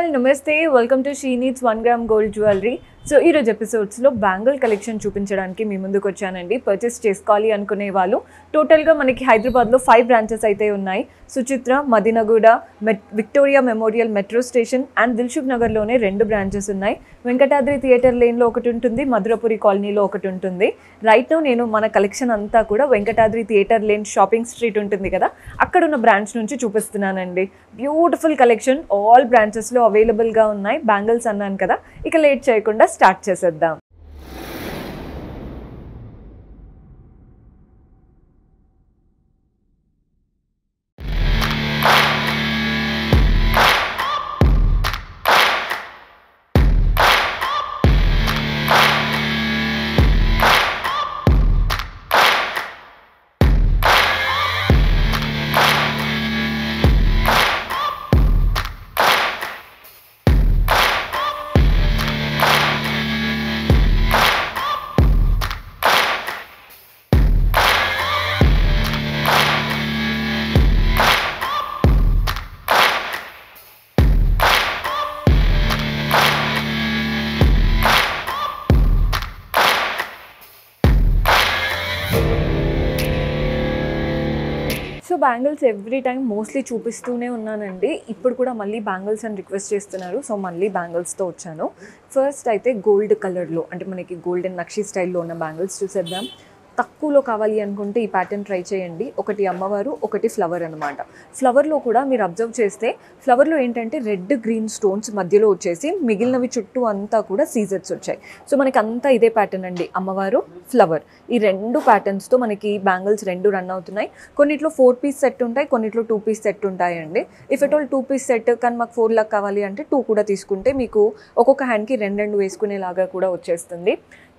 all, Namaste. Welcome to She Needs 1 gram gold jewelry. So ఈరోజు ఎపిసోడ్స్లో bangle collection చూపించడానికి మీ ముందుకు వచ్చానండి. పర్చేస్ చేసుకోవాలి అనుకునే వాళ్ళు టోటల్గా మనకి హైదరాబాద్లో 5 బ్రాంచెస్ అయితే ఉన్నాయి. Suchitra, Madinaguda, Victoria Memorial metro station and Dilsukh నగర్లోనే 2 బ్రాంచెస్ ఉన్నాయి. వెంకటాద్రి థియేటర్ లేన్లో ఒకటి ఉంటుంది, మధురపురి కాలనీలో ఒకటి ఉంటుంది. రైట్ నౌ నేను మన కలెక్షన్ అంతా కూడా Venkatadri theatre lane shopping street ఉంటుంది కదా, అక్కడ ఉన్న బ్రాంచ్ నుంచి చూపిస్తున్నానండి. బ్యూటిఫుల్ కలెక్షన్ ఆల్ బ్రాంచెస్లో అవైలబుల్గా ఉన్నాయి. బ్యాంగిల్స్ అన్నాను కదా, ఇక లేట్ చేయకుండా స్టార్ట్ చేసేద్దాం. So bangles every time mostly చూపిస్తూనే ఉన్నానండి. ఇప్పుడు కూడా మళ్ళీ బ్యాంగిల్స్ అని రిక్వెస్ట్ చేస్తున్నారు, సో మళ్ళీ బ్యాంగిల్స్తో వచ్చాను. ఫస్ట్ అయితే గోల్డ్ కలర్లో, అంటే మనకి గోల్డెన్ నక్షి స్టైల్లో ఉన్న బ్యాంగిల్స్ చూసేద్దాం. తక్కువలో కావాలి అనుకుంటే ఈ ప్యాటర్న్ ట్రై చేయండి. ఒకటి అమ్మవారు, ఒకటి ఫ్లవర్ అనమాట. ఫ్లవర్లో కూడా మీరు అబ్జర్వ్ చేస్తే ఫ్లవర్లో ఏంటంటే రెడ్ గ్రీన్ స్టోన్స్ మధ్యలో వచ్చేసి మిగిలినవి చుట్టూ అంతా కూడా సీజెట్స్ వచ్చాయి. సో మనకి అంతా ఇదే ప్యాటర్న్ అండి, అమ్మవారు, ఫ్లవర్. ఈ 2 ప్యాటర్న్స్తో మనకి బ్యాంగిల్స్ 2 రన్ అవుతున్నాయి. కొన్నిట్లో 4 పీస్ సెట్ ఉంటాయి, కొన్నిట్లో 2 పీస్ సెట్ ఉంటాయండి. If at all 2 piece set కానీ మాకు 4 లాక్ కావాలి అంటే 2 కూడా తీసుకుంటే మీకు ఒక్కొక్క హ్యాండ్కి 2 వేసుకునేలాగా కూడా వచ్చేస్తుంది.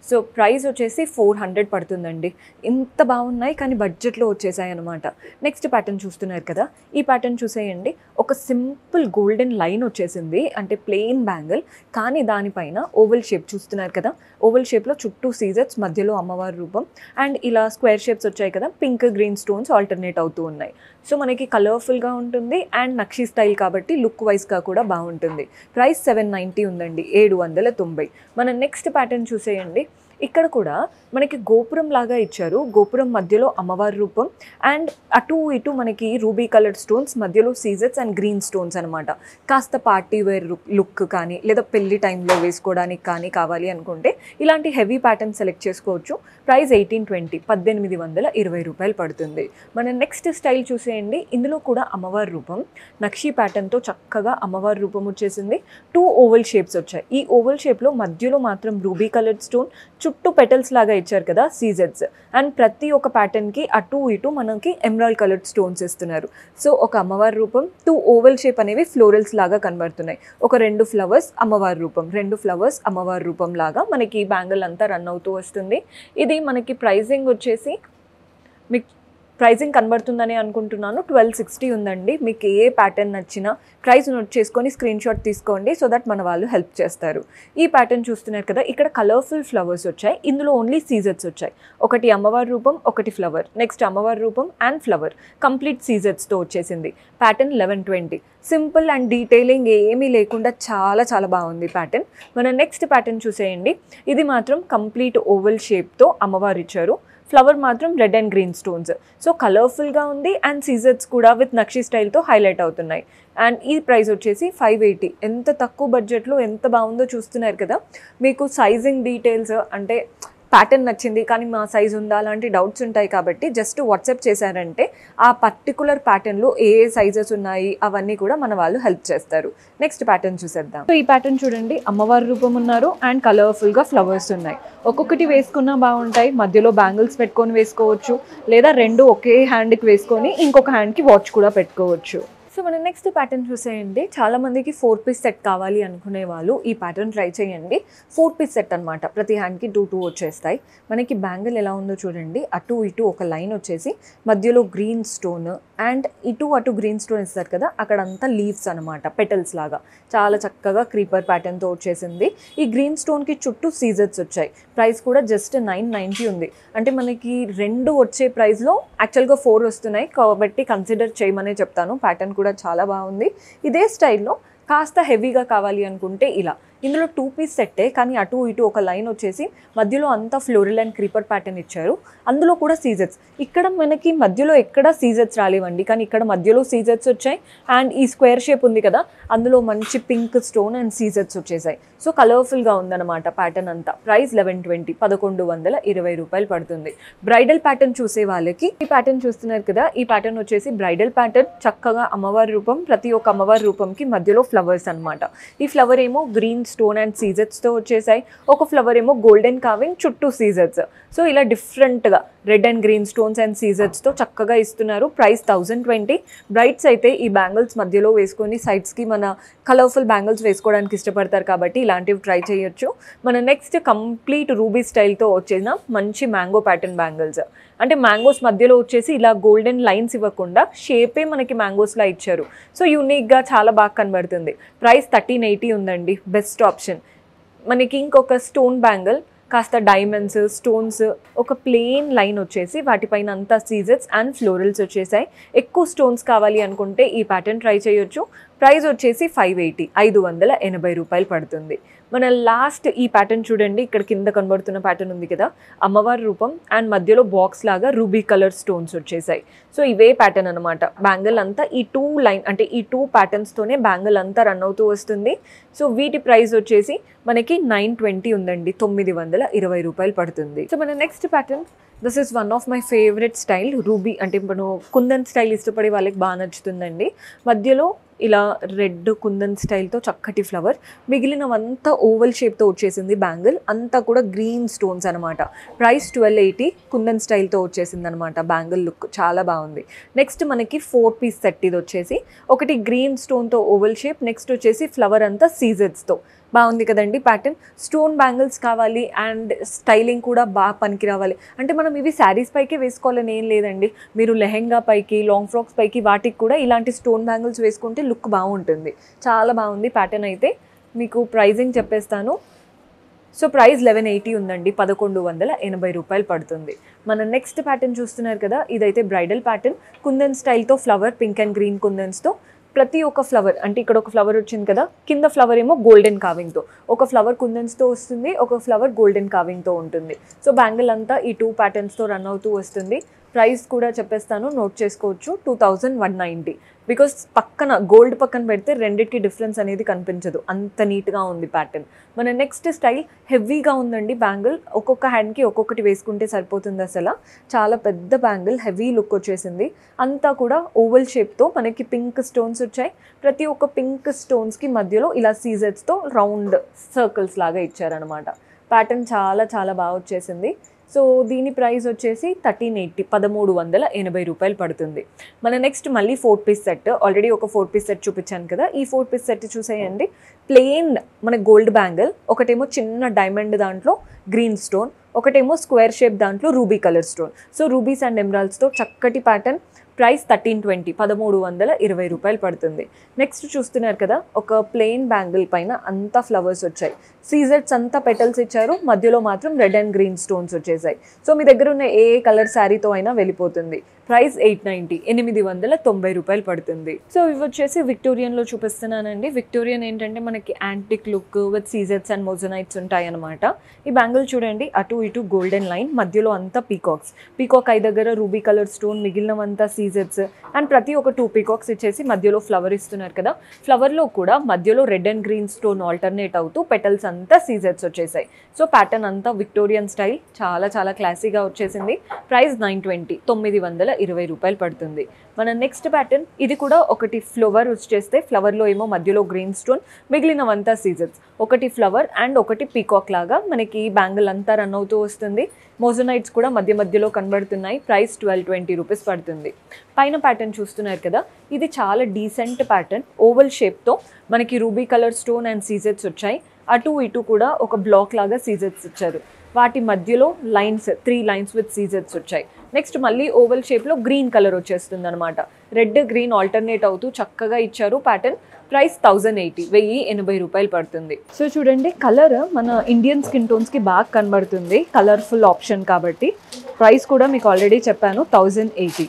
సో ప్రైస్ వచ్చేసి 400 పడుతుందండి. ఇంత బాగున్నాయి కానీ బడ్జెట్లో వచ్చేసాయి అనమాట. నెక్స్ట్ ప్యాటర్న్ చూస్తున్నారు కదా, ఈ ప్యాటర్న్ చూసేయండి. ఒక సింపుల్ గోల్డెన్ లైన్ వచ్చేసింది, అంటే ప్లెయిన్ బ్యాంగిల్, కానీ దానిపైన ఓవల్ షేప్ చూస్తున్నారు కదా. ఓవల్ షేప్లో చుట్టూ సీజెట్స్, మధ్యలో అమ్మవారి రూపం అండ్ ఇలా స్క్వేర్ షేప్స్ వచ్చాయి కదా. పింక్ గ్రీన్ స్టోన్స్ ఆల్టర్నేట్ అవుతూ ఉన్నాయి. సో మనకి కలర్ఫుల్గా ఉంటుంది అండ్ నక్షి స్టైల్ కాబట్టి లుక్ వైజ్గా కూడా బాగుంటుంది. ప్రైస్ 790 ఉందండి, 790. మన నెక్స్ట్ ప్యాటర్న్ చూసేయండి. ఇక్కడ కూడా మనకి గోపురం లాగా ఇచ్చారు. గోపురం మధ్యలో అమ్మవారి రూపం అండ్ అటు ఇటు మనకి రూబీ కలర్ స్టోన్స్, మధ్యలో సీజెట్స్ అండ్ గ్రీన్ స్టోన్స్ అనమాట. కాస్త పార్టీ వేర్ లుక్ కానీ లేదా పెళ్లి టైంలో వేసుకోవడానికి కానీ కావాలి అనుకుంటే ఇలాంటి హెవీ ప్యాటర్న్ సెలెక్ట్ చేసుకోవచ్చు. ప్రైస్ 1820, 1820 రూపాయలు పడుతుంది. మన నెక్స్ట్ స్టైల్ చూసేయండి. ఇందులో కూడా అమ్మవారి రూపం నక్షి ప్యాటర్న్తో చక్కగా అమ్మవారి రూపం వచ్చేసింది. 2 ఓవల్ షేప్స్ వచ్చాయి. ఈ ఓవల్ షేప్లో మధ్యలో మాత్రం రూబీ కలర్ స్టోన్, చుట్టూ పెటల్స్ లాగా ఇచ్చారు కదా సీజెట్స్, అండ్ ప్రతి ఒక్క ప్యాటర్న్కి అటు ఇటు మనకి ఎమరాల్డ్ కలర్డ్ స్టోన్స్ ఇస్తున్నారు. సో ఒక అమ్మవారి రూపం, 2 ఓవల్ షేప్ అనేవి ఫ్లోరల్స్ లాగా కనబడుతున్నాయి. ఒక 2 ఫ్లవర్స్ అమ్మవారి రూపం, 2 ఫ్లవర్స్ అమ్మవారి రూపం లాగా మనకి బ్యాంగిల్ అంతా రన్ అవుతూ వస్తుంది. ఇది మనకి ప్రైజింగ్ వచ్చేసి మీకు ప్రైజింగ్ కనబడుతుందని అనుకుంటున్నాను, 1260 ఉందండి. మీకు ఏ ప్యాటర్న్ నచ్చినా ప్రైస్ నోట్ చేసుకొని స్క్రీన్ షాట్ తీసుకోండి, సో దట్ మన వాళ్ళు హెల్ప్ చేస్తారు. ఈ ప్యాటర్న్ చూస్తున్నారు కదా, ఇక్కడ కలర్ఫుల్ ఫ్లవర్స్ వచ్చాయి. ఇందులో ఓన్లీ సీజెట్స్ వచ్చాయి. ఒకటి అమ్మవారి రూపం, ఒకటి ఫ్లవర్, నెక్స్ట్ అమ్మవారి రూపం అండ్ ఫ్లవర్, కంప్లీట్ సీజెట్స్తో వచ్చేసింది. ప్యాటర్న్ 1120. సింపుల్ అండ్ డీటెయిలింగ్ ఏమీ లేకుండా చాలా చాలా బాగుంది ప్యాటర్న్. మన నెక్స్ట్ ప్యాటర్న్ చూసేయండి. ఇది మాత్రం కంప్లీట్ ఓవల్ షేప్తో అమ్మవారు ఇచ్చారు. ఫ్లవర్ మాత్రం red and green stones. So కలర్ఫుల్గా ఉంది అండ్ సీజెట్స్ కూడా విత్ నక్షి స్టైల్తో హైలైట్ అవుతున్నాయి. అండ్ ఈ ప్రైస్ వచ్చేసి 580. ఎంత తక్కువ బడ్జెట్లో ఎంత బాగుందో చూస్తున్నారు కదా. మీకు సైజింగ్ డీటెయిల్స్ అంటే ప్యాటర్న్ నచ్చింది కానీ మా సైజ్ ఉందా అలాంటి డౌట్స్ ఉంటాయి కాబట్టి జస్ట్ వాట్సాప్ చేశారంటే ఆ పర్టికులర్ ప్యాటర్న్లో ఏ సైజెస్ ఉన్నాయి అవన్నీ కూడా మన వాళ్ళు హెల్ప్ చేస్తారు. నెక్స్ట్ ప్యాటర్న్ చూసేద్దాం. సో ఈ ప్యాటర్న్ చూడండి, అమ్మవారి రూపం ఉన్నారు అండ్ కలర్ఫుల్గా ఫ్లవర్స్ ఉన్నాయి. ఒక్కొక్కటి వేసుకున్నా బాగుంటాయి. మధ్యలో బ్యాంగిల్స్ పెట్టుకొని వేసుకోవచ్చు, లేదా 2 ఒకే హ్యాండ్కి వేసుకొని ఇంకొక హ్యాండ్కి వాచ్ కూడా పెట్టుకోవచ్చు. సో మన నెక్స్ట్ ప్యాటర్న్ చూసేయండి. చాలామందికి 4 పీస్ సెట్ కావాలి అనుకునే వాళ్ళు ఈ ప్యాటర్న్ ట్రై చేయండి. 4 పీస్ సెట్ అనమాట, ప్రతి హ్యాండ్కి 2 వచ్చేస్తాయి. మనకి బ్యాంగిల్ ఎలా ఉందో చూడండి. అటు ఇటు ఒక లైన్ వచ్చేసి మధ్యలో గ్రీన్ స్టోన్ అండ్ ఇటు అటు గ్రీన్ స్టోన్ ఇస్తారు కదా, అక్కడంతా లీవ్స్ అనమాట, పెటల్స్ లాగా చాలా చక్కగా క్రీపర్ ప్యాటర్న్తో వచ్చేసింది. ఈ గ్రీన్ స్టోన్కి చుట్టూ సీజర్స్ వచ్చాయి. ప్రైస్ కూడా జస్ట్ 990 ఉంది. అంటే మనకి 2 వచ్చే ప్రైస్లో యాక్చువల్గా 4 వస్తున్నాయి కాబట్టి కన్సిడర్ చేయమనే చెప్తాను. ప్యాటర్న్ కూడా చాలా బాగుంది. ఇదే స్టైల్లో కాస్త హెవీగా కావాలి అనుకుంటే ఇలా. ఇందులో 2 పీస్ సెట్టే, కానీ అటు ఇటు ఒక లైన్ వచ్చేసి మధ్యలో అంతా ఫ్లోరల్ అండ్ క్రీపర్ ప్యాటర్న్ ఇచ్చారు. అందులో కూడా సీజెట్స్. ఇక్కడ మనకి మధ్యలో ఎక్కడ సీజెట్స్ రాలేవండి, కానీ ఇక్కడ మధ్యలో సీజెట్స్ వచ్చాయి. అండ్ ఈ స్క్వేర్ షేప్ ఉంది కదా, అందులో మంచి పింక్ స్టోన్ అండ్ సీజెట్స్ వచ్చేసాయి. సో కలర్ఫుల్గా ఉందన్నమాట ప్యాటర్న్ అంతా. ప్రైస్ 1120, 1120 రూపాయలు పడుతుంది. బ్రైడల్ ప్యాటర్న్ చూసే వాళ్ళకి ఈ ప్యాటర్న్ చూస్తున్నారు కదా, ఈ ప్యాటర్న్ వచ్చేసి బ్రైడల్ ప్యాటర్న్. చక్కగా అమ్మవారి రూపం, ప్రతి ఒక్క అమ్మవారి రూపంకి మధ్యలో ఫ్లవర్స్ అనమాట. ఈ ఫ్లవర్ ఏమో గ్రీన్ స్టోన్ అండ్ సీజెట్స్తో వచ్చేసాయి. ఒక ఫ్లవర్ ఏమో గోల్డెన్ కావింగ్, చుట్టూ సీజెట్స్. సో ఇలా డిఫరెంట్గా red and green stones and సీజెట్స్తో చక్కగా ఇస్తున్నారు. ప్రైస్ 1020. బ్రైడ్స్ అయితే ఈ బ్యాంగిల్స్ మధ్యలో వేసుకొని సైడ్స్కి మన కలర్ఫుల్ బ్యాంగిల్స్ వేసుకోవడానికి ఇష్టపడతారు కాబట్టి ఇలాంటివి ట్రై చేయొచ్చు. మన నెక్స్ట్ కంప్లీట్ రూబీ స్టైల్తో వచ్చేసిన మంచి మ్యాంగో ప్యాటర్న్ బ్యాంగిల్స్. అంటే మ్యాంగోస్ మధ్యలో వచ్చేసి ఇలా గోల్డెన్ లైన్స్ ఇవ్వకుండా షేపే మనకి మ్యాంగోస్లా ఇచ్చారు. సో యూనిక్గా చాలా బాగా కనబడుతుంది. ప్రైస్ 1380 ఉందండి, బెస్ట్ ఆప్షన్. మనకి ఇంకొక స్టోన్ బ్యాంగిల్, కాస్త డైమండ్స్, స్టోన్స్, ఒక ప్లెయిన్ లైన్ వచ్చేసి వాటిపైన అంతా సీజెట్స్ అండ్ ఫ్లోరల్స్ వచ్చేసాయి. ఎక్కువ స్టోన్స్ కావాలి అనుకుంటే ఈ ప్యాటర్న్ ట్రై చేయొచ్చు. ప్రైస్ వచ్చేసి 580, 580 రూపాయలు పడుతుంది. మన లాస్ట్ ఈ ప్యాటర్న్ చూడండి, ఇక్కడ కింద కనబడుతున్న ప్యాటర్న్ ఉంది కదా, అమ్మవారి రూపం అండ్ మధ్యలో బాక్స్ లాగా రూబీ కలర్ స్టోన్స్ వచ్చేసాయి. సో ఇవే ప్యాటర్న్ అనమాట. బ్యాంగిల్ అంతా ఈ 2 లైన్ అంటే ఈ 2 ప్యాటర్న్స్తోనే బ్యాంగిల్ అంతా రన్ అవుతూ వస్తుంది. సో వీటి ప్రైస్ వచ్చేసి మనకి 920 ఉందండి, 920 రూపాయలు పడుతుంది. సో మన next pattern, this is one of my favourite style. Ruby అంటే ఇప్పుడు కుందన్ స్టైల్ ఇష్టపడే వాళ్ళకి బాగా నచ్చుతుందండి. మధ్యలో ఇలా రెడ్ కుందన్ స్టైల్తో చక్కటి ఫ్లవర్, మిగిలినవంతా ఓవల్ షేప్తో వచ్చేసింది బ్యాంగిల్. అంతా కూడా గ్రీన్ స్టోన్స్ అనమాట. ప్రైస్ 1280, కుందన్ స్టైల్తో వచ్చేసింది అనమాట. బ్యాంగిల్ లుక్ చాలా బాగుంది. నెక్స్ట్ మనకి 4 పీస్ సెట్ ఇది వచ్చేసి, ఒకటి గ్రీన్ స్టోన్తో ఓవల్ షేప్, నెక్స్ట్ వచ్చేసి ఫ్లవర్ అంతా సీజెట్స్తో. బాగుంది కదండి ప్యాటర్న్. స్టోన్ బ్యాంగిల్స్ కావాలి అండ్ స్టైలింగ్ కూడా బాగా పనికి రావాలి అంటే మనం ఇవి శారీస్ పైకే వేసుకోవాలని ఏం లేదండి. మీరు లెహెంగా పైకి, లాంగ్ ఫ్రాక్స్ పైకి, వాటికి కూడా ఇలాంటి స్టోన్ బ్యాంగిల్స్ వేసుకుంటే లుక్ బాగుంటుంది. చాలా బాగుంది ప్యాటర్న్ అయితే. మీకు ప్రైజింగ్ చెప్పేస్తాను. సో ప్రైస్ 1180 ఉందండి, 1180 రూపాయలు పడుతుంది. మన నెక్స్ట్ ప్యాటర్న్ చూస్తున్నారు కదా, ఇదైతే బ్రైడల్ ప్యాటర్న్. కుందన్ స్టైల్తో ఫ్లవర్, పింక్ అండ్ గ్రీన్ కుందన్స్తో. ప్రతి ఒక్క ఫ్లవర్ అంటే ఇక్కడ ఒక ఫ్లవర్ వచ్చింది కదా, కింద ఫ్లవర్ ఏమో గోల్డెన్ కావింగ్తో. ఒక ఫ్లవర్ కుందన్స్తో వస్తుంది, ఒక ఫ్లవర్ గోల్డెన్ కావింగ్తో ఉంటుంది. సో బ్యాంగిల్ అంతా ఈ 2 ప్యాటర్న్స్తో రన్ అవుతూ వస్తుంది. ప్రైస్ కూడా చెప్పేస్తాను, నోట్ చేసుకోవచ్చు. 2190. బికాస్ పక్కన గోల్డ్ పక్కన పెడితే రెండిటికి డిఫరెన్స్ అనేది కనిపించదు, అంత నీట్గా ఉంది ప్యాటర్న్. మన నెక్స్ట్ స్టైల్ హెవీగా ఉందండి బ్యాంగిల్. ఒక్కొక్క హ్యాండ్కి ఒక్కొక్కటి వేసుకుంటే సరిపోతుంది. అసలు చాలా పెద్ద బ్యాంగిల్, హెవీ లుక్ వచ్చేసింది. అంతా కూడా ఓవల్ షేప్తో మనకి పింక్ స్టోన్స్ వచ్చాయి. ప్రతి ఒక్క పింక్ స్టోన్స్కి మధ్యలో ఇలా సీజెట్స్తో రౌండ్ సర్కిల్స్ లాగా ఇచ్చారనమాట. ప్యాటర్న్ చాలా చాలా బాగా వచ్చేసింది. సో దీని ప్రైస్ వచ్చేసి 1380, 1380 రూపాయలు పడుతుంది. మన నెక్స్ట్ మళ్ళీ 4 పీస్ సెట్. ఆల్రెడీ ఒక 4 పీస్ సెట్ చూపించాను కదా, ఈ 4 పీస్ సెట్ చూసేయండి. ప్లెయిన్ మన గోల్డ్ బ్యాంగిల్, ఒకటేమో చిన్న డైమండ్ దాంట్లో గ్రీన్ స్టోన్, ఒకటేమో స్క్వేర్ షేప్ దాంట్లో ruby colour stone. So rubies and ఎమరాల్డ్స్తో చక్కటి ప్యాటర్న్. ప్రైస్ 1320, 1320 రూపాయలు పడుతుంది. నెక్స్ట్ చూస్తున్నారు కదా, ఒక ప్లెయిన్ బ్యాంగిల్ పైన అంతా ఫ్లవర్స్ వచ్చాయి. సీజెట్స్ అంతా పెటల్స్ ఇచ్చారు, మధ్యలో మాత్రం రెడ్ అండ్ గ్రీన్ స్టోన్స్ వచ్చేసాయి. సో మీ దగ్గర ఉన్న ఏ కలర్ శారీతో అయినా వెళ్ళిపోతుంది. ప్రైస్ 890, 890 రూపాయలు పడుతుంది. సో ఇవి వచ్చేసి విక్టోరియన్లో చూపిస్తున్నానండి. విక్టోరియన్ ఏంటంటే మనకి యాంటిక్ లుక్ విత్ సీజెట్స్ అండ్ మోజనైట్స్ ఉంటాయి అనమాట. ఈ బ్యాంగిల్ చూడండి, అటు ఇటు గోల్డెన్ లైన్, మధ్యలో అంతా పీకాక్స్. పీకాక్ ఐ దగ్గర రూబీ కలర్ స్టోన్, మిగిలినవంతా సీజెట్స్ అండ్ ప్రతి ఒక 2 పీకాక్స్ ఇచ్చేసి మధ్యలో ఫ్లవర్ ఇస్తున్నారు కదా. ఫ్లవర్లో కూడా మధ్యలో red and green stone alternate అవుతూ పెటల్స్ అంతా సీజెట్స్ వచ్చేసాయి. సో ప్యాటర్న్ అంతా విక్టోరియన్ స్టైల్, చాలా చాలా క్లాసీగా వచ్చేసింది. ప్రైస్ 920, 920 రూపాయలు పడుతుంది. మన నెక్స్ట్ ప్యాటర్న్, ఇది కూడా ఒకటి ఫ్లవర్ వచ్చేస్తే ఫ్లవర్లో ఏమో మధ్యలో గ్రీన్ స్టోన్, మిగిలినవంతా సీజెట్స్. ఒకటి ఫ్లవర్ అండ్ ఒకటి పీకాక్ లాగా మనకి బ్యాంగిల్ అంతా రన్ అవుతూ వస్తుంది. మోజనైట్స్ కూడా మధ్య మధ్యలో కనబడుతున్నాయి. ప్రైస్ 1220 రూపీస్ పడుతుంది. పైన ప్యాటర్న్ చూస్తున్నారు కదా, ఇది చాలా డీసెంట్ ప్యాటర్న్. ఓవల్ షేప్తో మనకి రూబీ కలర్ స్టోన్ అండ్ సీజెట్స్ వచ్చాయి. అటు ఇటు కూడా ఒక బ్లాక్ లాగా సీజెట్స్ ఇచ్చారు. వాటి మధ్యలో లైన్స్, 3 లైన్స్ విత్ సీజెట్స్ వచ్చాయి. నెక్స్ట్ మళ్ళీ ఓవల్ షేప్లో గ్రీన్ కలర్ వచ్చేస్తుంది అనమాట. రెడ్ గ్రీన్ ఆల్టర్నేట్ అవుతూ చక్కగా ఇచ్చారు ప్యాటర్న్. ప్రైస్ 1080, 1080 రూపాయలు పడుతుంది. సో చూడండి, కలర్ మన ఇండియన్ స్కిన్ టోన్స్కి బాగా కనబడుతుంది, కలర్ఫుల్ ఆప్షన్ కాబట్టి. ప్రైస్ కూడా మీకు ఆల్రెడీ చెప్పాను, 1080.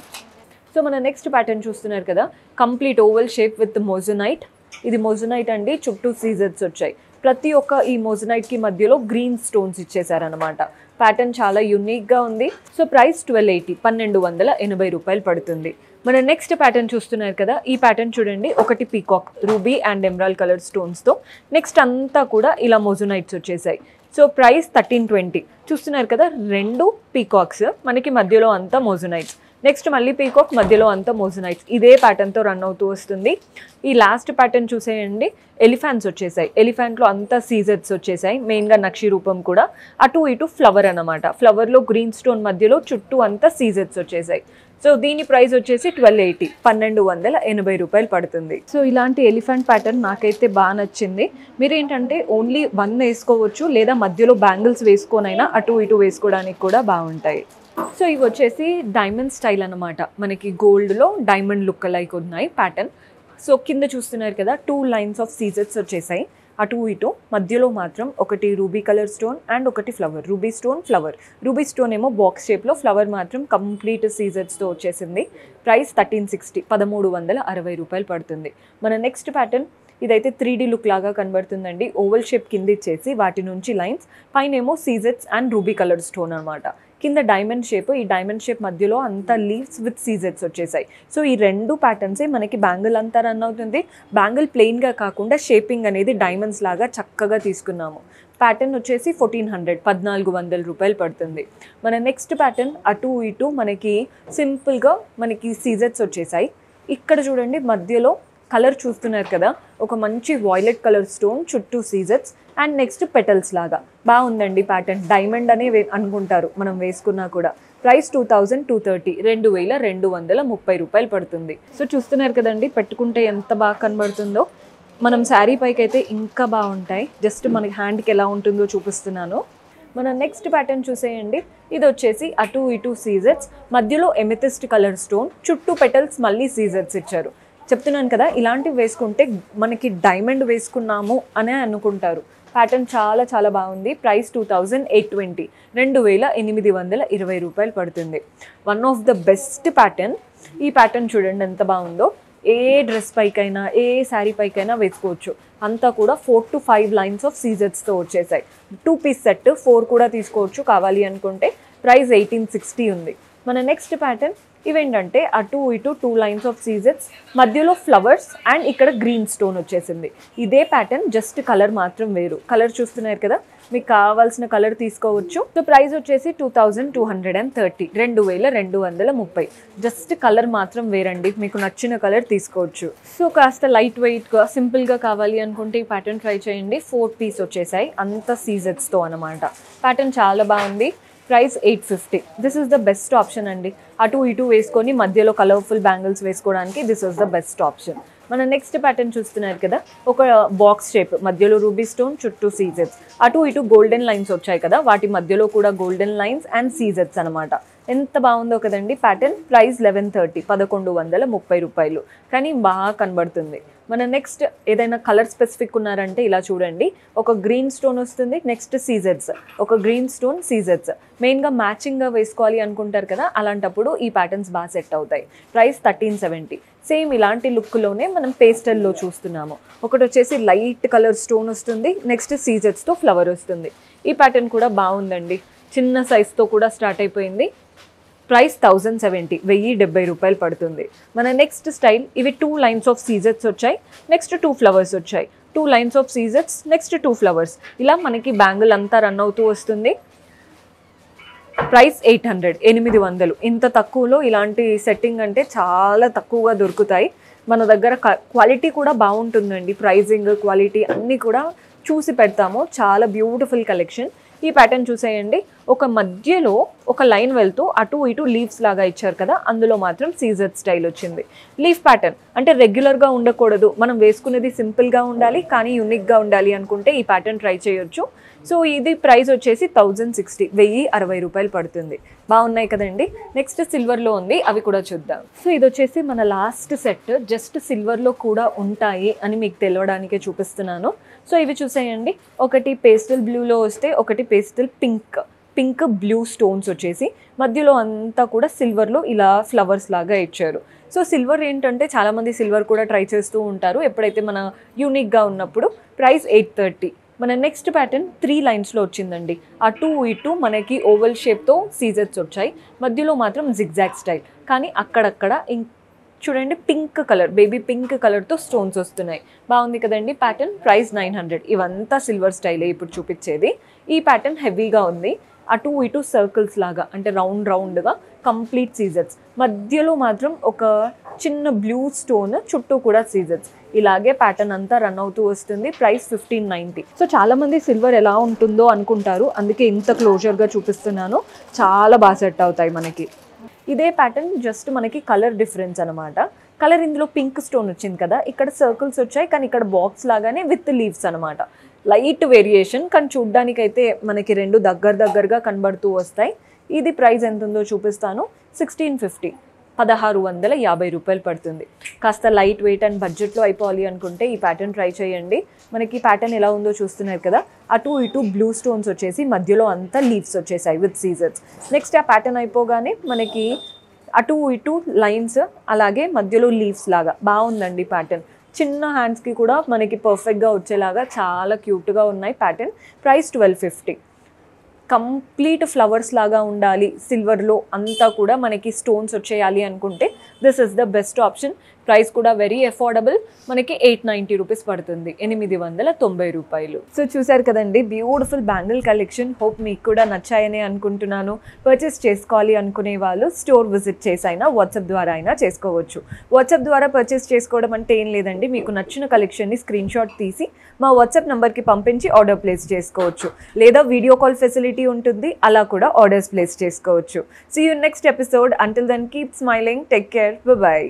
సో మన నెక్స్ట్ ప్యాటర్న్ చూస్తున్నారు కదా, complete oval shape with moissanite. ఇది మోజనైట్ అండి, చుట్టూ సీజర్స్ వచ్చాయి. ప్రతి ఒక్క ఈ మోజనైట్కి మధ్యలో గ్రీన్ స్టోన్స్ ఇచ్చేసారనమాట. ప్యాటర్న్ చాలా యూనిక్గా ఉంది. సో ప్రైస్ 1280, 1280 రూపాయలు పడుతుంది. మన నెక్స్ట్ ప్యాటర్న్ చూస్తున్నారు కదా, ఈ ప్యాటర్న్ చూడండి. ఒకటి peacock, ruby and emerald colour స్టోన్స్తో, నెక్స్ట్ అంతా కూడా ఇలా మోజనైట్స్ వచ్చేసాయి. So price 1320. చూస్తున్నారు కదా, 2 పీకాక్స్, మనకి మధ్యలో అంతా మోజనైట్స్. నెక్స్ట్ మళ్ళీ పీకాక్, మధ్యలో అంతా మోజనైట్స్. ఇదే ప్యాటర్న్తో రన్ అవుతూ వస్తుంది. ఈ లాస్ట్ ప్యాటర్న్ చూసేయండి, ఎలిఫెంట్స్ వచ్చేసాయి. ఎలిఫెంట్లో అంతా సీజర్స్ వచ్చేసాయి, మెయిన్గా నక్షి రూపం కూడా. అటు ఇటు ఫ్లవర్ అనమాట. ఫ్లవర్లో గ్రీన్ స్టోన్ మధ్యలో చుట్టూ అంతా సీజర్స్ వచ్చేసాయి. సో దీని ప్రైస్ వచ్చేసి 1280, 1280 రూపాయలు పడుతుంది. సో ఇలాంటి ఎలిఫెంట్ ప్యాటర్న్ నాకైతే బాగా నచ్చింది. మీరేంటంటే ఓన్లీ 1 వేసుకోవచ్చు, లేదా మధ్యలో బ్యాంగిల్స్ వేసుకొనైనా అటు ఇటు వేసుకోవడానికి కూడా బాగుంటాయి. సో ఇవి వచ్చేసి డైమండ్ స్టైల్ అనమాట. మనకి గోల్డ్లో డైమండ్ లుక్ లైక్ ఉన్నాయి ప్యాటర్న్. సో కింద చూస్తున్నారు కదా, 2 లైన్స్ ఆఫ్ సీజర్స్ వచ్చేసాయి అటు ఇటు. మధ్యలో మాత్రం ఒకటి రూబీ కలర్ స్టోన్ అండ్ ఒకటి flower. Ruby stone, flower. Ruby stone ఏమో బాక్స్ షేప్లో, ఫ్లవర్ మాత్రం కంప్లీట్ సీజర్స్తో వచ్చేసింది. ప్రైస్ 1360, 1360 రూపాయలు పడుతుంది. మన నెక్స్ట్ ప్యాటర్న్ ఇదైతే 3D లుక్ లాగా కనబడుతుందండి. ఓవల్ షేప్ కింద ఇచ్చేసి వాటి నుంచి లైన్స్, పైన ఏమో scissors and ruby colour stone అనమాట. కింద డైమండ్ షేప్, ఈ డైమండ్ షేప్ మధ్యలో అంతా లీవ్స్ విత్ సీజర్స్ వచ్చేసాయి. సో ఈ 2 ప్యాటర్న్సే మనకి బ్యాంగిల్ అంతా రన్ అవుతుంది. బ్యాంగిల్ ప్లెయిన్గా కాకుండా షేపింగ్ అనేది డైమండ్స్ లాగా చక్కగా తీసుకున్నాము. ప్యాటర్న్ వచ్చేసి 1400, 1400 రూపాయలు పడుతుంది. మన నెక్స్ట్ ప్యాటర్న్ అటు ఇటు మనకి సింపుల్గా మనకి సీజర్స్ వచ్చేసాయి. ఇక్కడ చూడండి, మధ్యలో కలర్ చూస్తున్నారు కదా, ఒక మంచి వాయిలెట్ కలర్ స్టోన్, చుట్టూ సీజర్స్ అండ్ నెక్స్ట్ పెటల్స్ లాగా బాగుందండి ప్యాటర్న్. డైమండ్ అనే అనుకుంటారు మనం వేసుకున్నా కూడా. ప్రైస్ 2230, 2230 రూపాయలు పడుతుంది. సో చూస్తున్నారు కదండి, పెట్టుకుంటే ఎంత బాగా కనబడుతుందో. మనం శారీ పైకి అయితే ఇంకా బాగుంటాయి. జస్ట్ మనకి హ్యాండ్కి ఎలా ఉంటుందో చూపిస్తున్నాను. మన నెక్స్ట్ ప్యాటర్న్ చూసేయండి. ఇది వచ్చేసి అటు ఇటు సీజర్స్, మధ్యలో ఎమెథిస్ట్ కలర్ స్టోన్, చుట్టూ పెటల్స్, మళ్ళీ సీజర్స్ ఇచ్చారు. చెప్తున్నాను కదా, ఇలాంటివి వేసుకుంటే మనకి డైమండ్ వేసుకున్నాము అనే అనుకుంటారు. ప్యాటర్న్ చాలా చాలా బాగుంది. ప్రైస్ 2820, 2820 రూపాయలు పడుతుంది. One of the best pattern. ఈ ప్యాటర్న్ చూడండి ఎంత బాగుందో. ఏ డ్రెస్ పైకైనా, ఏ శారీ పైకైనా వేసుకోవచ్చు. అంతా కూడా 4 to 5 లైన్స్ ఆఫ్ సీజర్స్తో వచ్చేసాయి. 2 పీస్ సెట్, 4 కూడా తీసుకోవచ్చు కావాలి అనుకుంటే. ప్రైస్ 1860 ఉంది. మన నెక్స్ట్ ప్యాటర్న్ ఇవేంటంటే అటు ఇటు 2 లైన్స్ ఆఫ్ సీజర్స్, మధ్యలో ఫ్లవర్స్ అండ్ ఇక్కడ గ్రీన్ స్టోన్ వచ్చేసింది. ఇదే ప్యాటర్న్, జస్ట్ కలర్ మాత్రం వేరు. కలర్ చూస్తున్నారు కదా, మీకు కావాల్సిన కలర్ తీసుకోవచ్చు. సో ప్రైస్ వచ్చేసి 2230, 2230. జస్ట్ కలర్ మాత్రం వేరండి, మీకు నచ్చిన కలర్ తీసుకోవచ్చు. సో కాస్త లైట్ వెయిట్గా సింపుల్గా కావాలి అనుకుంటే ఈ ప్యాటర్న్ ట్రై చేయండి. 4 పీస్ వచ్చేసాయి, అంత సీజర్స్తో అనమాట. ప్యాటర్న్ చాలా బాగుంది. Price 850. This is the best option అండి. అటు ఇటు వేసుకొని మధ్యలో కలర్ఫుల్ బ్యాంగిల్స్ వేసుకోవడానికి this is the best option. మన నెక్స్ట్ ప్యాటర్న్ చూస్తున్నారు కదా, ఒక బాక్స్ షేప్, మధ్యలో రూబీ స్టోన్, చుట్టూ సీజర్స్. అటు ఇటు గోల్డెన్ లైన్స్ వచ్చాయి కదా, వాటి మధ్యలో కూడా గోల్డెన్ లైన్స్ అండ్ సీజర్స్ అనమాట. ఎంత బాగుందో కదండి ప్యాటర్న్. ప్రైస్ 1130, 1130 రూపాయలు. కానీ బాగా కనబడుతుంది. మన నెక్స్ట్ ఏదైనా కలర్ స్పెసిఫిక్ ఉన్నారంటే ఇలా చూడండి. ఒక గ్రీన్ స్టోన్ వస్తుంది, నెక్స్ట్ సీజర్స్, ఒక గ్రీన్ స్టోన్, సీజర్స్. మెయిన్గా మ్యాచింగ్గా వేసుకోవాలి అనుకుంటారు కదా, అలాంటప్పుడు ఈ ప్యాటర్న్స్ బాగా సెట్ అవుతాయి. ప్రైస్ 1370. సేమ్ ఇలాంటి లుక్లోనే మనం పేస్టల్లో చూస్తున్నాము. ఒకటి వచ్చేసి లైట్ కలర్ స్టోన్ వస్తుంది, నెక్స్ట్ సీజర్స్తో ఫ్లవర్ వస్తుంది. ఈ ప్యాటర్న్ కూడా బాగుందండి. చిన్న సైజ్తో కూడా స్టార్ట్ అయిపోయింది. ప్రైస్ 1070, 1070 రూపాయలు పడుతుంది. మన నెక్స్ట్ స్టైల్, ఇవి 2 లైన్స్ ఆఫ్ సీజర్స్ వచ్చాయి, నెక్స్ట్ 2 ఫ్లవర్స్ వచ్చాయి. 2 lines of scissors, next 2 flowers. ఇలా మనకి బ్యాంగిల్ అంతా రన్ అవుతూ వస్తుంది. ప్రైస్ 800, 800. ఇంత తక్కువలో ఇలాంటి సెట్టింగ్ అంటే చాలా తక్కువగా దొరుకుతాయి. మన దగ్గర క్వాలిటీ కూడా బాగుంటుందండి. ప్రైజింగ్, క్వాలిటీ అన్నీ కూడా చూసి పెడతాము. చాలా బ్యూటిఫుల్ కలెక్షన్. ఈ ప్యాటర్న్ చూసేయండి. ఒక మధ్యలో ఒక లైన్ వెళ్తూ అటు ఇటు లీవ్స్ లాగా ఇచ్చారు కదా, అందులో మాత్రం సీజర్ స్టైల్ వచ్చింది. లీఫ్ ప్యాటర్న్ అంటే రెగ్యులర్గా ఉండకూడదు, మనం వేసుకునేది సింపుల్గా ఉండాలి కానీ యూనిక్గా ఉండాలి అనుకుంటే ఈ ప్యాటర్న్ ట్రై చేయొచ్చు. సో ఇది ప్రైస్ వచ్చేసి 1060, 1060 రూపాయలు పడుతుంది. బాగున్నాయి కదండి. నెక్స్ట్ సిల్వర్లో ఉంది, అవి కూడా చూద్దాం. సో ఇది వచ్చేసి మన లాస్ట్ సెట్. జస్ట్ సిల్వర్లో కూడా ఉంటాయి అని మీకు తెలియడానికే చూపిస్తున్నాను. సో ఇవి చూసేయండి. ఒకటి పేస్టల్ బ్లూలో వస్తే, ఒకటి పేస్టల్ పింక్ బ్లూ స్టోన్స్ వచ్చేసి మధ్యలో అంతా కూడా సిల్వర్లో ఇలా ఫ్లవర్స్ లాగా ఇచ్చారు. సో సిల్వర్ ఏంటంటే చాలామంది సిల్వర్ కూడా ట్రై చేస్తూ ఉంటారు ఎప్పుడైతే మన యూనిక్గా ఉన్నప్పుడు. ప్రైస్ 830. మన నెక్స్ట్ ప్యాటర్న్ 3 లైన్స్లో వచ్చిందండి. అటు ఇటు మనకి ఓవల్ షేప్తో సీజర్స్ వచ్చాయి, మధ్యలో మాత్రం జిగ్జాగ్ స్టైల్, కానీ అక్కడక్కడ చూడండి పింక్ కలర్, బేబీ పింక్ కలర్తో స్టోన్స్ వస్తున్నాయి. బాగుంది కదండి ప్యాటర్న్. ప్రైస్ 900. ఇవంతా సిల్వర్ స్టైలే ఇప్పుడు చూపించేది. ఈ ప్యాటర్న్ హెవీగా ఉంది, అటు ఇటు సర్కిల్స్ లాగా అంటే రౌండ్గా కంప్లీట్ సీజర్స్, మధ్యలో మాత్రం ఒక చిన్న బ్లూ స్టోన్, చుట్టూ కూడా సీజర్స్. ఇలాగే ప్యాటర్న్ అంతా రన్ అవుతూ వస్తుంది. ప్రైస్ 1590. సో చాలామంది సిల్వర్ ఎలా ఉంటుందో అనుకుంటారు, అందుకే ఇంత క్లోజర్గా చూపిస్తున్నాను. చాలా బాగా సెట్ అవుతాయి మనకి. ఇదే ప్యాటర్న్ జస్ట్ మనకి కలర్ డిఫరెన్స్ అనమాట. కలర్ ఇందులో పింక్ స్టోన్ వచ్చింది కదా, ఇక్కడ సర్కిల్స్ వచ్చాయి, కానీ ఇక్కడ బాక్స్ లాగానే విత్ లీవ్స్ అనమాట. లైట్ వేరియేషన్, కానీ చూడ్డానికైతే మనకి రెండు దగ్గరగా కనబడుతూ వస్తాయి. ఇది ప్రైస్ ఎంత ఉందో చూపిస్తాను. 1650, 1650 రూపాయలు పడుతుంది. కాస్త లైట్ వెయిట్ అండ్ బడ్జెట్లో అయిపోవాలి అనుకుంటే ఈ ప్యాటర్న్ ట్రై చేయండి. మనకి ప్యాటర్న్ ఎలా ఉందో చూస్తున్నారు కదా, అటు ఇటు బ్లూ స్టోన్స్ వచ్చేసి మధ్యలో అంతా లీవ్స్ వచ్చేసాయి విత్ సీజర్స్. నెక్స్ట్ ఆ ప్యాటర్న్ అయిపోగానే మనకి అటు ఇటు లైన్స్, అలాగే మధ్యలో లీవ్స్ లాగా బాగుందండి ప్యాటర్న్. చిన్న హ్యాండ్స్కి కూడా మనకి పర్ఫెక్ట్గా వచ్చేలాగా చాలా క్యూట్గా ఉన్నాయి ప్యాటర్న్. ప్రైస్ 1250. కంప్లీట్ ఫ్లవర్స్ లాగా ఉండాలి సిల్వర్లో, అంతా కూడా మనకి స్టోన్స్ వచ్చేయాలి అనుకుంటే this is the best option. Price కూడా వెరీ అఫోర్డబుల్, మనకి 890 రూపీస్ పడుతుంది, 890 రూపాయలు. సో చూసారు కదండి బ్యూటిఫుల్ బ్యాంగిల్ కలెక్షన్. హోప్ మీకు కూడా నచ్చాయని అనుకుంటున్నాను. పర్చేస్ చేసుకోవాలి అనుకునే వాళ్ళు స్టోర్ విజిట్ చేసైనా వాట్సాప్ ద్వారా అయినా చేసుకోవచ్చు. వాట్సాప్ ద్వారా పర్చేస్ చేసుకోవడం అంటే ఏం లేదండి, మీకు నచ్చిన కలెక్షన్ని స్క్రీన్ షాట్ తీసి మా వాట్సాప్ నెంబర్కి పంపించి ఆర్డర్ ప్లేస్ చేసుకోవచ్చు, లేదా వీడియో కాల్ ఫెసిలిటీ ఉంటుంది, అలా కూడా ఆర్డర్స్ ప్లేస్ చేసుకోవచ్చు. See you next episode. Until then keep smiling, take care, by.